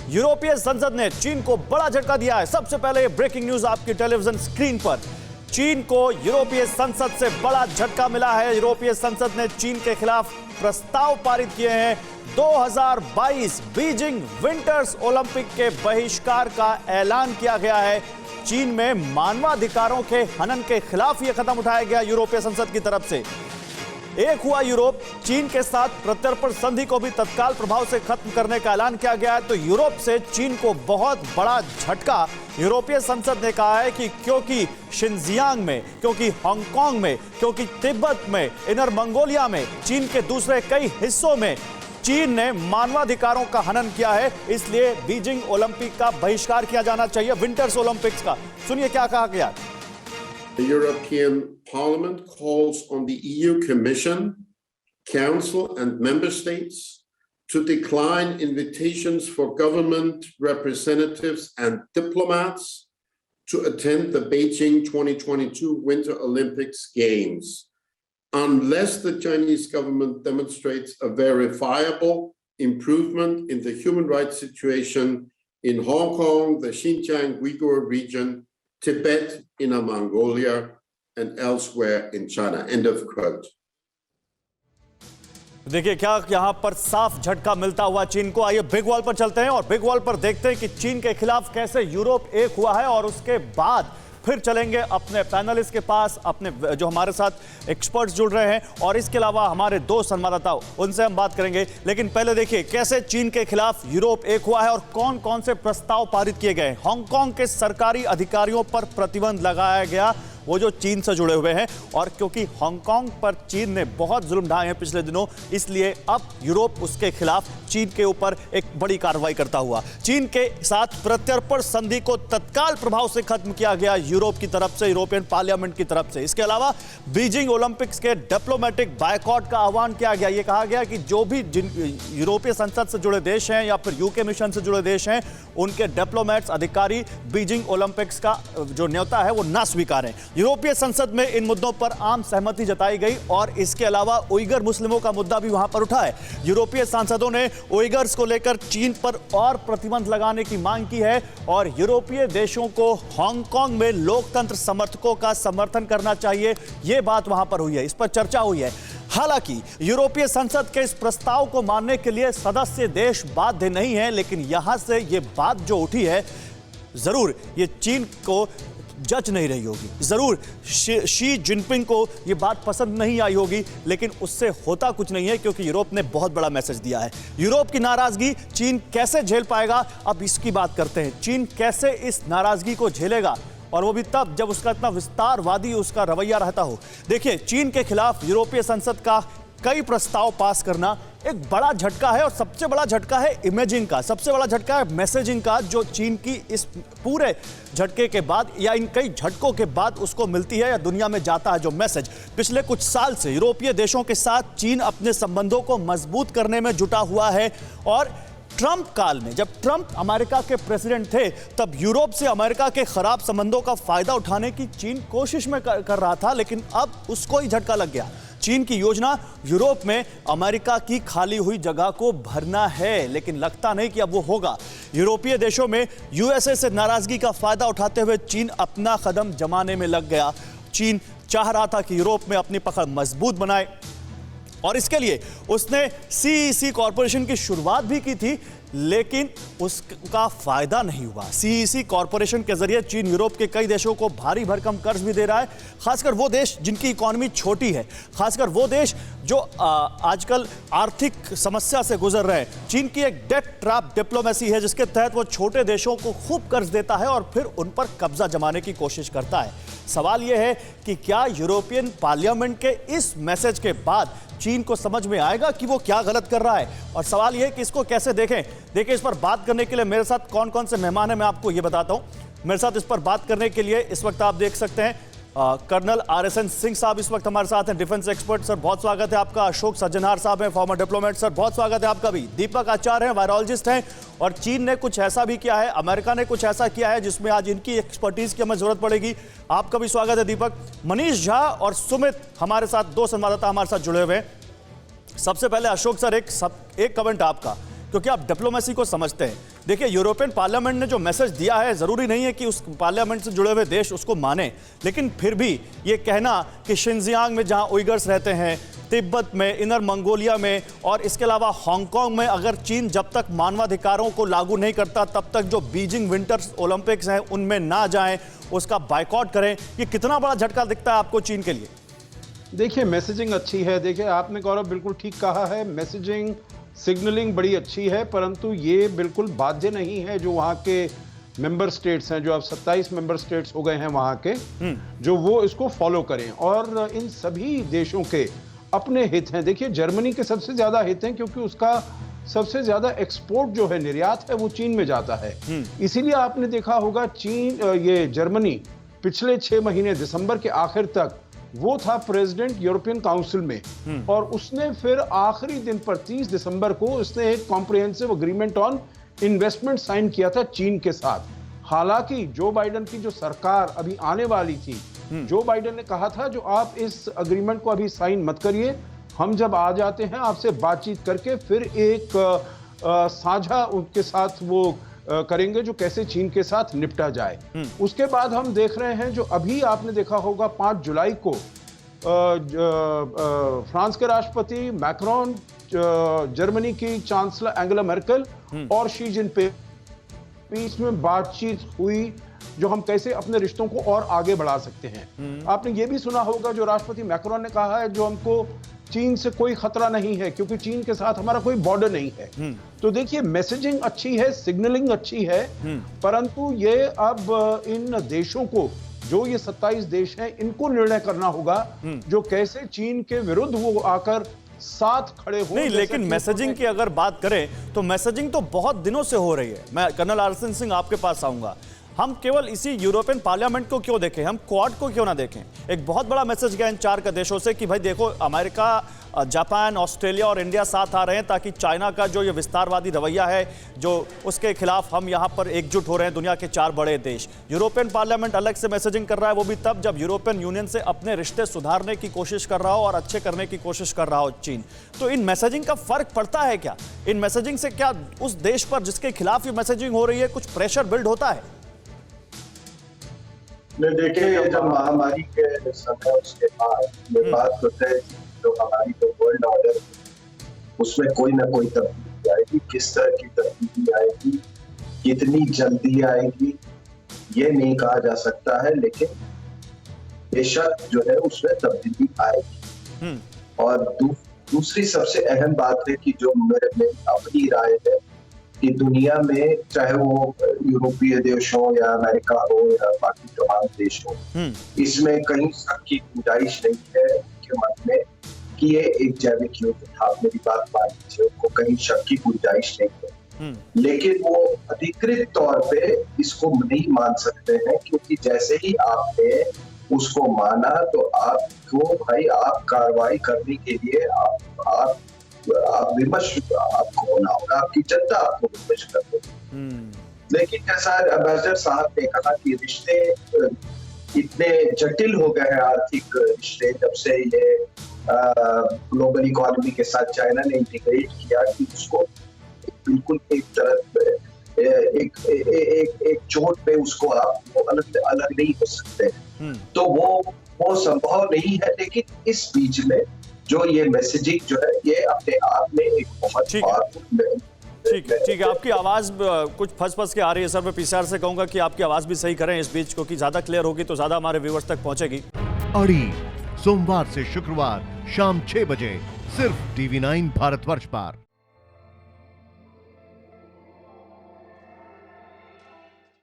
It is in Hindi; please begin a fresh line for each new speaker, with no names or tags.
यूरोपीय संसद ने चीन को बड़ा झटका दिया है। सबसे पहले ये ब्रेकिंग न्यूज आपकी टेलीविजन स्क्रीन पर। चीन को यूरोपीय संसद से बड़ा झटका मिला है। यूरोपीय संसद ने चीन के खिलाफ प्रस्ताव पारित किए हैं। 2022 बीजिंग विंटर्स ओलंपिक के बहिष्कार का ऐलान किया गया है। चीन में मानवाधिकारों के हनन के खिलाफ यह कदम उठाया गया यूरोपीय संसद की तरफ से। एक हुआ यूरोप, चीन के साथ प्रत्यर्पण संधि को भी तत्काल प्रभाव से खत्म करने का ऐलान किया गया है। तो यूरोप से चीन को बहुत बड़ा झटका। यूरोपीय संसद ने कहा है कि क्योंकि शिनजियांग में, क्योंकि हांगकांग में, क्योंकि तिब्बत में, इनर मंगोलिया में, चीन के दूसरे कई हिस्सों में चीन ने मानवाधिकारों का हनन किया है, इसलिए बीजिंग ओलंपिक का बहिष्कार किया जाना चाहिए, विंटर्स ओलंपिक्स का। सुनिए क्या कहा गया।
The European Parliament calls on the EU Commission, Council and Member States to decline invitations for government representatives and diplomats to attend the Beijing 2022 Winter Olympics Games, unless the Chinese government demonstrates a verifiable improvement in the human rights situation in Hong Kong, the Xinjiang Uyghur region, Tibet, Inner Mongolia, and elsewhere in China. End of quote.
देखिए क्या यहां पर साफ झटका मिलता हुआ चीन को। आइए बिग वॉल पर चलते हैं और बिग वॉल पर देखते हैं कि चीन के खिलाफ कैसे यूरोप एक हुआ है, और उसके बाद फिर चलेंगे अपने पैनलिस्ट के पास, अपने जो हमारे साथ एक्सपर्ट्स जुड़ रहे हैं, और इसके अलावा हमारे दो संवाददाता, उनसे हम बात करेंगे। लेकिन पहले देखिए कैसे चीन के खिलाफ यूरोप एक हुआ है और कौन कौन से प्रस्ताव पारित किए गए। हांगकांग के सरकारी अधिकारियों पर प्रतिबंध लगाया गया, वो जो चीन से जुड़े हुए हैं, और क्योंकि हांगकांग पर चीन ने बहुत जुल्म ढाए हैं पिछले दिनों, इसलिए अब यूरोप उसके खिलाफ चीन के ऊपर एक बड़ी कार्रवाई करता हुआ। चीन के साथ प्रत्यर्पण संधि को तत्काल प्रभाव से खत्म किया गया यूरोप की तरफ से, यूरोपियन पार्लियामेंट की तरफ से। इसके अलावा बीजिंग ओलंपिक्स के डिप्लोमेटिक बायकॉट का आह्वान किया गया। यह कहा गया कि जो भी यूरोपीय संसद से जुड़े देश हैं या फिर यूके मिशन से जुड़े देश हैं, उनके डिप्लोमेट्स, अधिकारी बीजिंग ओलंपिक्स का जो न्योता है वो ना स्वीकारें। यूरोपीय संसद में इन मुद्दों पर आम सहमति जताई गई, और इसके अलावा उइगर मुस्लिमों का मुद्दा भी वहां पर उठा है। यूरोपीय सांसदों ने उइगर्स को लेकर चीन पर और प्रतिबंध लगाने की मांग की है, और यूरोपीय देशों को हांगकांग में लोकतंत्र समर्थकों का समर्थन करना चाहिए, यह बात वहां पर हुई है, इस पर चर्चा हुई है। हालांकि यूरोपीय संसद के इस प्रस्ताव को मानने के लिए सदस्य देश बाध्य नहीं है, लेकिन यहां से यह बात जो उठी है, जरूर ये चीन को जच नहीं रही होगी, जरूर शी जिनपिंग को यह बात पसंद नहीं आई होगी, लेकिन उससे होता कुछ नहीं है, क्योंकि यूरोप ने बहुत बड़ा मैसेज दिया है। यूरोप की नाराजगी चीन कैसे झेल पाएगा, अब इसकी बात करते हैं। चीन कैसे इस नाराजगी को झेलेगा, और वो भी तब जब उसका इतना विस्तारवादी उसका रवैया रहता हो। देखिए चीन के खिलाफ यूरोपीय संसद का कई प्रस्ताव पास करना एक बड़ा झटका है, और सबसे बड़ा झटका है इमेजिंग का, सबसे बड़ा झटका है मैसेजिंग का, जो चीन की इस पूरे झटके के बाद या इन कई झटकों के बाद उसको मिलती है या दुनिया में जाता है जो मैसेज। पिछले कुछ साल से यूरोपीय देशों के साथ चीन अपने संबंधों को मजबूत करने में जुटा हुआ है, और ट्रंप काल में, जब ट्रंप अमेरिका के प्रेसिडेंट थे, तब यूरोप से अमेरिका के खराब संबंधों का फायदा उठाने की चीन कोशिश में कर रहा था, लेकिन अब उसको ही झटका लग गया। चीन की योजना यूरोप में अमेरिका की खाली हुई जगह को भरना है, लेकिन लगता नहीं कि अब वो होगा। यूरोपीय देशों में यूएसए से नाराजगी का फायदा उठाते हुए चीन अपना कदम जमाने में लग गया। चीन चाह रहा था कि यूरोप में अपनी पकड़ मजबूत बनाए, और इसके लिए उसने सीईसी कॉरपोरेशन की शुरुआत भी की थी, लेकिन उसका फायदा नहीं हुआ। सीईसी कॉरपोरेशन के जरिए चीन यूरोप के कई देशों को भारी भरकम कर्ज भी दे रहा है, खासकर वो देश जिनकी इकोनॉमी छोटी है, खासकर वो देश जो आजकल आर्थिक समस्या से गुजर रहे हैं। चीन की एक डेट ट्रैप डिप्लोमेसी है, जिसके तहत वो छोटे देशों को खूब कर्ज देता है और फिर उन पर कब्जा जमाने की कोशिश करता है। सवाल यह है कि क्या यूरोपियन पार्लियामेंट के इस मैसेज के बाद चीन को समझ में आएगा कि वो क्या गलत कर रहा है, और सवाल यह है कि इसको कैसे देखें। देखिए इस पर बात करने के लिए मेरे साथ कौन कौन से मेहमान हैं, मैं आपको ये बताता हूं। मेरे साथ इस पर बात करने के लिए इस वक्त आप देख सकते हैं कर्नल RSN सिंह साहब इस वक्त हमारे साथ हैं, डिफेंस एक्सपर्ट। सर बहुत स्वागत है आपका। अशोक सज्जनहार साहब हैं, फॉर्मर डिप्लोमेट। सर बहुत स्वागत है आपका भी। दीपक आचार्य हैं, वायरोलॉजिस्ट हैं, और चीन ने कुछ ऐसा भी किया है, अमेरिका ने कुछ ऐसा किया है जिसमें आज इनकी एक्सपर्टीज की हमें जरूरत पड़ेगी। आपका भी स्वागत है दीपक। मनीष झा और सुमित हमारे साथ, दो संवाददाता हमारे साथ जुड़े हुए हैं। सबसे पहले अशोक सर, एक कमेंट आपका, क्योंकि आप डिप्लोमेसी को समझते हैं। देखिए, यूरोपियन पार्लियामेंट ने जो मैसेज दिया है, जरूरी नहीं है कि उस पार्लियामेंट से जुड़े हुए देश उसको माने, लेकिन फिर भी ये कहना कि शिनजियांग में जहां उइगर्स रहते हैं, तिब्बत में, इनर मंगोलिया में और इसके अलावा हांगकांग में अगर चीन जब तक मानवाधिकारों को लागू नहीं करता तब तक जो बीजिंग विंटर ओलंपिक्स हैं उनमें ना जाएं, उसका बायकॉट करें, ये कितना बड़ा झटका दिखता है आपको चीन के लिए?
देखिए, मैसेजिंग अच्छी है। देखिए, आपने गौरव बिल्कुल ठीक कहा है, मैसेजिंग सिग्नलिंग बड़ी अच्छी है, परंतु ये बिल्कुल बाध्य नहीं है जो वहाँ के मेंबर स्टेट्स हैं, जो अब 27 मेंबर स्टेट्स हो गए हैं वहाँ के, जो वो इसको फॉलो करें। और इन सभी देशों के अपने हित हैं। देखिए, जर्मनी के सबसे ज्यादा हित हैं क्योंकि उसका सबसे ज्यादा एक्सपोर्ट जो है, निर्यात है, वो चीन में जाता है। इसीलिए आपने देखा होगा ये जर्मनी पिछले 6 महीने दिसंबर के आखिर तक वो था प्रेसिडेंट यूरोपियन काउंसिल में, और उसने फिर आखिरी दिन पर 30 दिसंबर को उसने एक comprehensive agreement on investment sign किया था चीन के साथ। हालांकि जो बाइडेन की जो सरकार अभी आने वाली थी, जो बाइडेन ने कहा था जो आप इस अग्रीमेंट को अभी साइन मत करिए, हम जब आ जाते हैं आपसे बातचीत करके फिर एक साझा उनके साथ वो करेंगे जो कैसे चीन के साथ निपटा जाए। उसके बाद हम देख रहे हैं जो अभी आपने देखा होगा 5 जुलाई को फ्रांस के राष्ट्रपति मैक्रोन, जर्मनी की चांसलर एंगेला मर्केल और शी जिनपिंग बीच में बातचीत हुई जो हम कैसे अपने रिश्तों को और आगे बढ़ा सकते हैं। आपने ये भी सुना होगा जो राष्ट्रपति मैक्रोन ने कहा है जो हमको चीन से कोई खतरा नहीं है क्योंकि चीन के साथ हमारा कोई बॉर्डर नहीं है। तो देखिए, मैसेजिंग अच्छी है, सिग्नलिंग अच्छी है, परंतु ये अब इन देशों को, जो ये 27 देश हैं, इनको निर्णय करना होगा जो कैसे चीन के विरुद्ध वो आकर साथ खड़े हो।
नहीं, लेकिन मैसेजिंग की अगर बात करें तो मैसेजिंग तो बहुत दिनों से हो रही है। मैं कर्नल आरएसएन सिंह आपके पास आऊंगा। हम केवल इसी यूरोपियन पार्लियामेंट को क्यों देखें, हम क्वाड को क्यों ना देखें? एक बहुत बड़ा मैसेज गया इन 4 देशों से कि भाई देखो, अमेरिका, जापान, ऑस्ट्रेलिया और इंडिया साथ आ रहे हैं ताकि चाइना का जो ये विस्तारवादी रवैया है, जो उसके खिलाफ हम यहाँ पर एकजुट हो रहे हैं, दुनिया के 4 बड़े देश। यूरोपियन पार्लियामेंट अलग से मैसेजिंग कर रहा है, वो भी तब जब यूरोपियन यूनियन से अपने रिश्ते सुधारने की कोशिश कर रहा हो और अच्छे करने की कोशिश कर रहा हो चीन। तो इन मैसेजिंग का फर्क पड़ता है क्या? इन मैसेजिंग से क्या उस देश पर जिसके खिलाफ ये मैसेजिंग हो रही है कुछ प्रेशर बिल्ड होता है?
देखिए, जब महामारी के समय उसके बाद ये बात तो तय थी जो हमारी जो वर्ल्ड ऑर्डर उसमें कोई ना कोई तब्दीली आएगी। किस तरह की तब्दीली आएगी, कितनी जल्दी आएगी, ये नहीं कहा जा सकता है, लेकिन बेशक जो है उसमें तब्दीली आएगी। और दूसरी सबसे अहम बात है कि जो मेरी अपनी राय है कि दुनिया में चाहे वो यूरोपीय देश हो या अमेरिका हो या बाकी तमाम देश हो, इसमें कहीं शक की गुंजाइश नहीं है उनके मन में कि ये एक जैविक युद्ध था। मेरी बात मान लीजिए, उनको कहीं शक की गुंजाइश नहीं है, लेकिन वो अधिकृत तौर पे इसको नहीं मान सकते हैं क्योंकि जैसे ही आपने उसको माना तो आपको भाई आप कार्रवाई करने के लिए आप विमर्श आपको होना होगा, आपकी जनता आपको विमर्श कर देगी। लेकिन जैसा एम्बेसडर साहब ने कहा कि रिश्ते इतने जटिल हो गए हैं, आर्थिक रिश्ते, जब से ये ग्लोबल इकोनॉमी के साथ चाइना ने इंटीग्रेट किया कि उसको बिल्कुल एक तरफ एक चोट पे उसको आप अलग नहीं हो सकते। तो वो संभव नहीं है। लेकिन इस बीच में जो ये मैसेजिंग जो है ये अपने आप में एक बहुत
ठीक है। आपकी आवाज कुछ फंस के आ रही है सर। मैं पीसीआर से कहूंगा कि आपकी आवाज भी सही करें इस बीच, क्योंकि ज्यादा क्लियर होगी तो ज्यादा हमारे व्यूअर्स तक पहुंचेगी।
अड़ी सोमवार से शुक्रवार शाम 6 बजे सिर्फ TV9 भारतवर्ष पर।